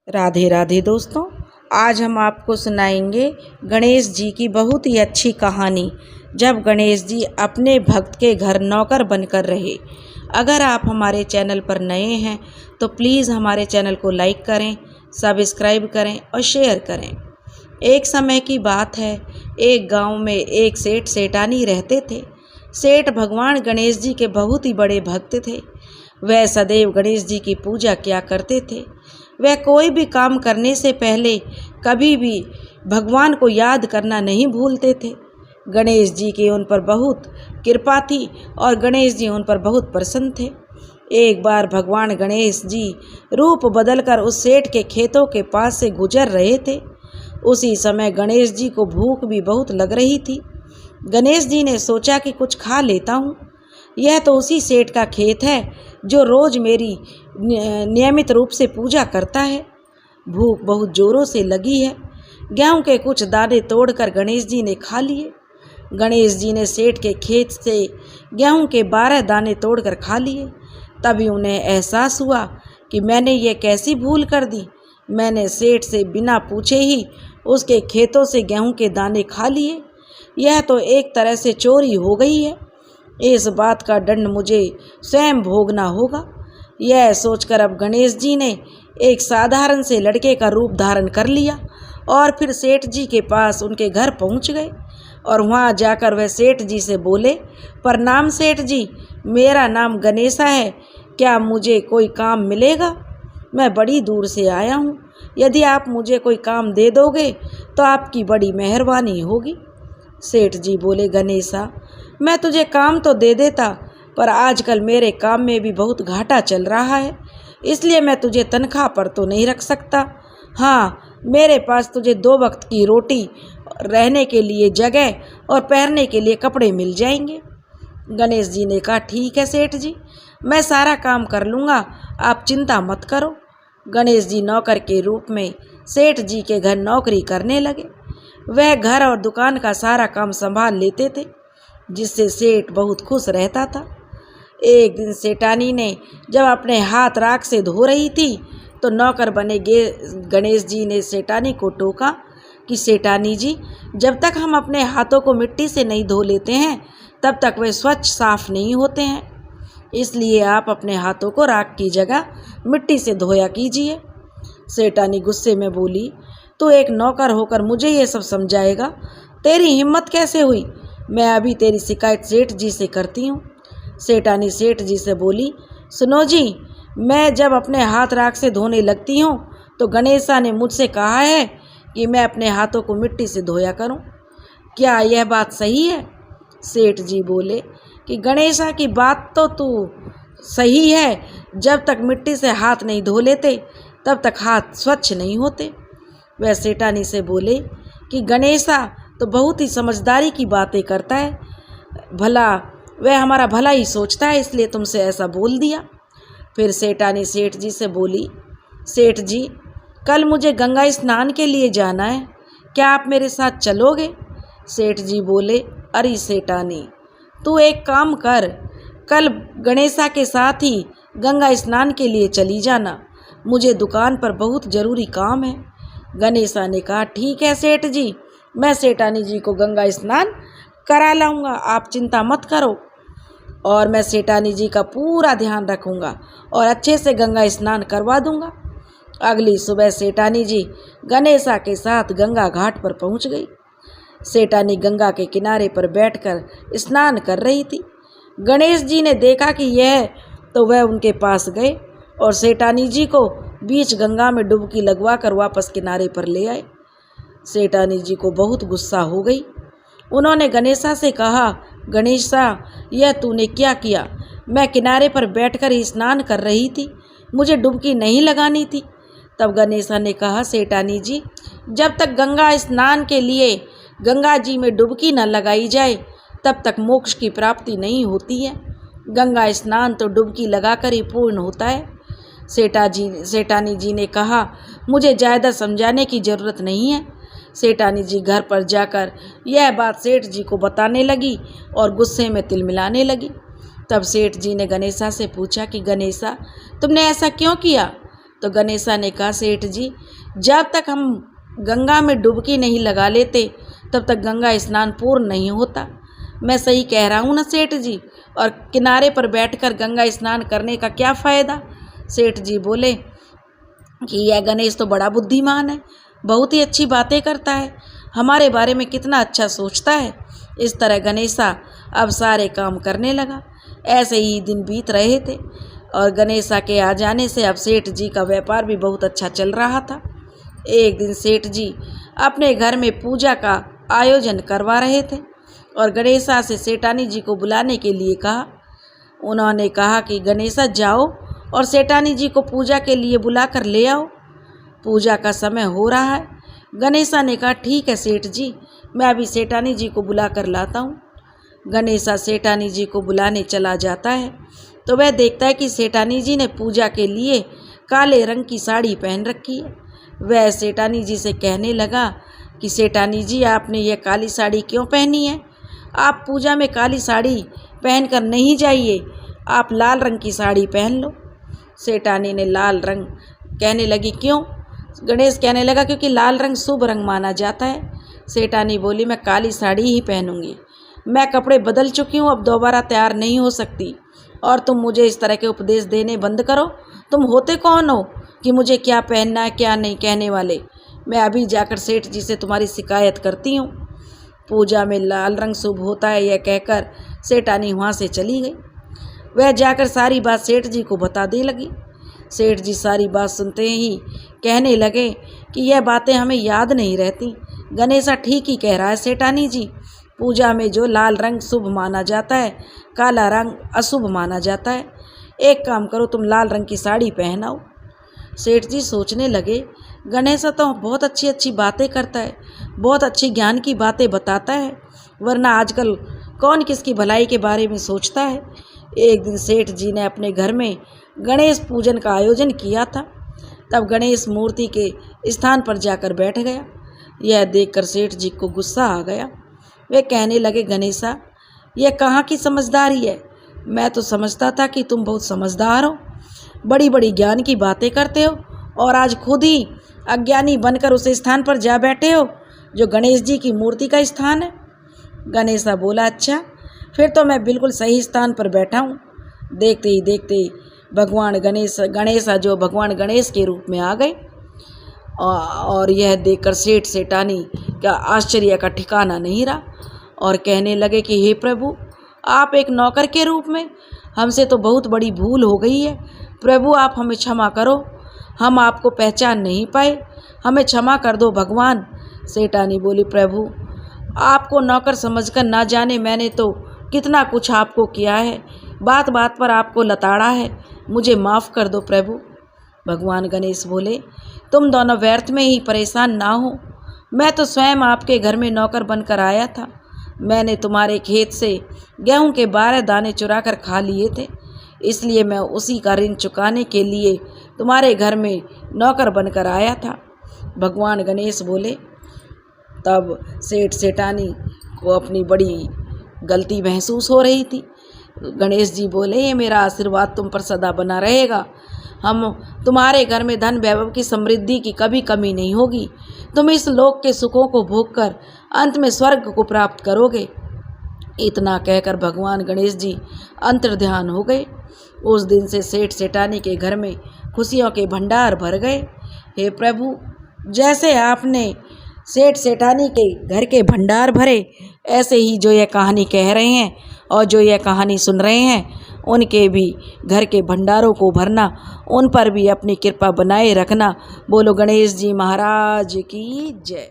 राधे राधे दोस्तों, आज हम आपको सुनाएंगे गणेश जी की बहुत ही अच्छी कहानी। जब गणेश जी अपने भक्त के घर नौकर बनकर रहे। अगर आप हमारे चैनल पर नए हैं तो प्लीज़ हमारे चैनल को लाइक करें, सब्सक्राइब करें और शेयर करें। एक समय की बात है, एक गांव में एक सेठ सेठानी रहते थे। सेठ भगवान गणेश जी के बहुत ही बड़े भक्त थे। वह सदैव गणेश जी की पूजा किया करते थे। वह कोई भी काम करने से पहले कभी भी भगवान को याद करना नहीं भूलते थे। गणेश जी की उन पर बहुत कृपा थी और गणेश जी उन पर बहुत प्रसन्न थे। एक बार भगवान गणेश जी रूप बदलकर उस सेठ के खेतों के पास से गुजर रहे थे। उसी समय गणेश जी को भूख भी बहुत लग रही थी। गणेश जी ने सोचा कि कुछ खा लेता हूँ। यह तो उसी सेठ का खेत है जो रोज मेरी नियमित रूप से पूजा करता है। भूख बहुत जोरों से लगी है। गेहूं के कुछ दाने तोड़कर गणेश जी ने खा लिए। गणेश जी ने सेठ के खेत से गेहूं के 12 दाने तोड़कर खा लिए। तभी उन्हें एहसास हुआ कि मैंने ये कैसी भूल कर दी। मैंने सेठ से बिना पूछे ही उसके खेतों से गेहूं के दाने खा लिए। यह तो एक तरह से चोरी हो गई है। इस बात का दंड मुझे स्वयं भोगना होगा। यह सोचकर अब गणेश जी ने एक साधारण से लड़के का रूप धारण कर लिया और फिर सेठ जी के पास उनके घर पहुंच गए। और वहां जाकर वह सेठ जी से बोले, प्रणाम सेठ जी, मेरा नाम गणेशा है, क्या मुझे कोई काम मिलेगा? मैं बड़ी दूर से आया हूँ। यदि आप मुझे कोई काम दे दोगे तो आपकी बड़ी मेहरबानी होगी। सेठ जी बोले, गणेशा, मैं तुझे काम तो दे देता, पर आजकल मेरे काम में भी बहुत घाटा चल रहा है, इसलिए मैं तुझे तनख्वाह पर तो नहीं रख सकता। हाँ, मेरे पास तुझे 2 वक्त की रोटी, रहने के लिए जगह और पहनने के लिए कपड़े मिल जाएंगे। गणेश जी ने कहा, ठीक है सेठ जी, मैं सारा काम कर लूँगा, आप चिंता मत करो। गणेश जी नौकर के रूप में सेठ जी के घर नौकरी करने लगे। वह घर और दुकान का सारा काम संभाल लेते थे, जिससे सेठ बहुत खुश रहता था। एक दिन सेठानी ने जब अपने हाथ राख से धो रही थी तो नौकर बने गणेश जी ने सेठानी को टोका कि सेठानी जी, जब तक हम अपने हाथों को मिट्टी से नहीं धो लेते हैं तब तक वे स्वच्छ साफ नहीं होते हैं, इसलिए आप अपने हाथों को राख की जगह मिट्टी से धोया कीजिए। सेठानी गुस्से में बोली, तू एक नौकर होकर मुझे ये सब समझाएगा? तेरी हिम्मत कैसे हुई? मैं अभी तेरी शिकायत सेठ जी से करती हूँ। सेठानी सेठ जी से बोली, सुनो जी, मैं जब अपने हाथ राख से धोने लगती हूँ तो गणेशा ने मुझसे कहा है कि मैं अपने हाथों को मिट्टी से धोया करूँ। क्या यह बात सही है? सेठ जी बोले कि गणेशा की बात तो तू सही है, जब तक मिट्टी से हाथ नहीं धो लेते तब तक हाथ स्वच्छ नहीं होते। वह सेठानी से बोले कि गणेशा तो बहुत ही समझदारी की बातें करता है, भला वह हमारा भला ही सोचता है, इसलिए तुमसे ऐसा बोल दिया। फिर सेठानी सेठ जी से बोली, सेठ जी, कल मुझे गंगा स्नान के लिए जाना है, क्या आप मेरे साथ चलोगे? सेठ जी बोले, अरे सेठानी, तू एक काम कर, कल गणेशा के साथ ही गंगा स्नान के लिए चली जाना, मुझे दुकान पर बहुत ज़रूरी काम है। गणेशा ने कहा, ठीक है सेठ जी, मैं सेठानी जी को गंगा स्नान करा लाऊंगा, आप चिंता मत करो, और मैं सेठानी जी का पूरा ध्यान रखूंगा और अच्छे से गंगा स्नान करवा दूंगा। अगली सुबह सेठानी जी गणेशा के साथ गंगा घाट पर पहुंच गई। सेठानी गंगा के किनारे पर बैठकर स्नान कर रही थी। गणेश जी ने देखा कि यह, तो वह उनके पास गए और सेठानी जी को बीच गंगा में डुबकी लगवा कर वापस किनारे पर ले आए। सेठानी जी को बहुत गुस्सा हो गई। उन्होंने गणेशा से कहा, गणेशा, यह तूने क्या किया? मैं किनारे पर बैठकर ही स्नान कर रही थी, मुझे डुबकी नहीं लगानी थी। तब गणेशा ने कहा, सेठानी जी, जब तक गंगा स्नान के लिए गंगा जी में डुबकी न लगाई जाए तब तक मोक्ष की प्राप्ति नहीं होती है। गंगा स्नान तो डुबकी लगाकर ही पूर्ण होता है। सेठानी जी ने कहा, मुझे ज़्यादा समझाने की ज़रूरत नहीं है। सेठानी जी घर पर जाकर यह बात सेठ जी को बताने लगी और गुस्से में तिलमिलाने लगी। तब सेठ जी ने गणेशा से पूछा कि गणेशा, तुमने ऐसा क्यों किया? तो गणेशा ने कहा, सेठ जी जब तक हम गंगा में डुबकी नहीं लगा लेते तब तक गंगा स्नान पूर्ण नहीं होता। मैं सही कह रहा हूँ ना सेठ जी? और किनारे पर बैठकर गंगा स्नान करने का क्या फ़ायदा? सेठ जी बोले कि यह गणेश तो बड़ा बुद्धिमान है, बहुत ही अच्छी बातें करता है, हमारे बारे में कितना अच्छा सोचता है। इस तरह गणेशा अब सारे काम करने लगा। ऐसे ही दिन बीत रहे थे और गणेशा के आ जाने से अब सेठ जी का व्यापार भी बहुत अच्छा चल रहा था। एक दिन सेठ जी अपने घर में पूजा का आयोजन करवा रहे थे और गणेशा से सेठानी जी को बुलाने के लिए कहा। उन्होंने कहा कि गणेशा जाओ और सेठानी जी को पूजा के लिए बुला कर ले आओ, पूजा का समय हो रहा है। गणेशा ने कहा, ठीक है सेठ जी, मैं अभी सेठानी जी को बुला कर लाता हूँ। गणेशा सेठानी जी को बुलाने चला जाता है तो वह देखता है कि सेठानी जी ने पूजा के लिए काले रंग की साड़ी पहन रखी है। वह सेठानी जी से कहने लगा कि सेठानी जी आपने यह काली साड़ी क्यों पहनी है? आप पूजा में काली साड़ी पहन कर नहीं जाइए, आप लाल रंग की साड़ी पहन लो। सेठानी ने लाल रंग कहने लगी, क्यों? गणेश कहने लगा, क्योंकि लाल रंग शुभ रंग माना जाता है। सेठानी बोली, मैं काली साड़ी ही पहनूंगी, मैं कपड़े बदल चुकी हूँ, अब दोबारा तैयार नहीं हो सकती। और तुम मुझे इस तरह के उपदेश देने बंद करो। तुम होते कौन हो कि मुझे क्या पहनना है क्या नहीं कहने वाले? मैं अभी जाकर सेठ जी से तुम्हारी शिकायत करती हूँ। पूजा में लाल रंग शुभ होता है यह कहकर सेठानी वहाँ से चली गई। वह जाकर सारी बात सेठ जी को बताने लगी। सेठ जी सारी बात सुनते ही कहने लगे कि यह बातें हमें याद नहीं रहती। गणेशा ठीक ही कह रहा है सेठानी जी, पूजा में जो लाल रंग शुभ माना जाता है, काला रंग अशुभ माना जाता है। एक काम करो, तुम लाल रंग की साड़ी पहनाओ। सेठ जी सोचने लगे, गणेशा तो बहुत अच्छी अच्छी बातें करता है, बहुत अच्छी ज्ञान की बातें बताता है, वरना आजकल कौन किसकी भलाई के बारे में सोचता है। एक दिन सेठ जी ने अपने घर में गणेश पूजन का आयोजन किया था। तब गणेश मूर्ति के स्थान पर जाकर बैठ गया। यह देखकर सेठ जी को गुस्सा आ गया। वे कहने लगे, गणेशा यह कहाँ की समझदारी है? मैं तो समझता था कि तुम बहुत समझदार हो, बड़ी बड़ी ज्ञान की बातें करते हो, और आज खुद ही अज्ञानी बनकर उस स्थान पर जा बैठे हो जो गणेश जी की मूर्ति का स्थान है। गणेशा बोला, अच्छा फिर तो मैं बिल्कुल सही स्थान पर बैठा हूँ। देखते ही देखते भगवान गणेशा जो भगवान गणेश के रूप में आ गए और यह देखकर सेठानी का आश्चर्य का ठिकाना नहीं रहा और कहने लगे कि हे प्रभु, आप एक नौकर के रूप में, हमसे तो बहुत बड़ी भूल हो गई है। प्रभु आप हमें क्षमा करो, हम आपको पहचान नहीं पाए, हमें क्षमा कर दो भगवान। सेठानी बोली, प्रभु आपको नौकर समझकर ना जाने मैंने तो कितना कुछ आपको किया है, बात बात पर आपको लताड़ा है, मुझे माफ़ कर दो प्रभु। भगवान गणेश बोले, तुम दोनों व्यर्थ में ही परेशान ना हो, मैं तो स्वयं आपके घर में नौकर बनकर आया था। मैंने तुम्हारे खेत से गेहूं के 12 दाने चुरा कर खा लिए थे, इसलिए मैं उसी का ऋण चुकाने के लिए तुम्हारे घर में नौकर बनकर आया था। भगवान गणेश बोले। तब सेठानी को अपनी बड़ी गलती महसूस हो रही थी। गणेश जी बोले, ये मेरा आशीर्वाद तुम पर सदा बना रहेगा, हम तुम्हारे घर में धन वैभव की समृद्धि की कभी कमी नहीं होगी, तुम इस लोक के सुखों को भोगकर अंत में स्वर्ग को प्राप्त करोगे। इतना कहकर भगवान गणेश जी अंतर्ध्यान हो गए। उस दिन से सेठानी के घर में खुशियों के भंडार भर गए। हे प्रभु, जैसे आपने सेठानी के घर के भंडार भरे, ऐसे ही जो यह कहानी कह रहे हैं और जो यह कहानी सुन रहे हैं, उनके भी घर के भंडारों को भरना, उन पर भी अपनी कृपा बनाए रखना। बोलो गणेश जी महाराज की जय।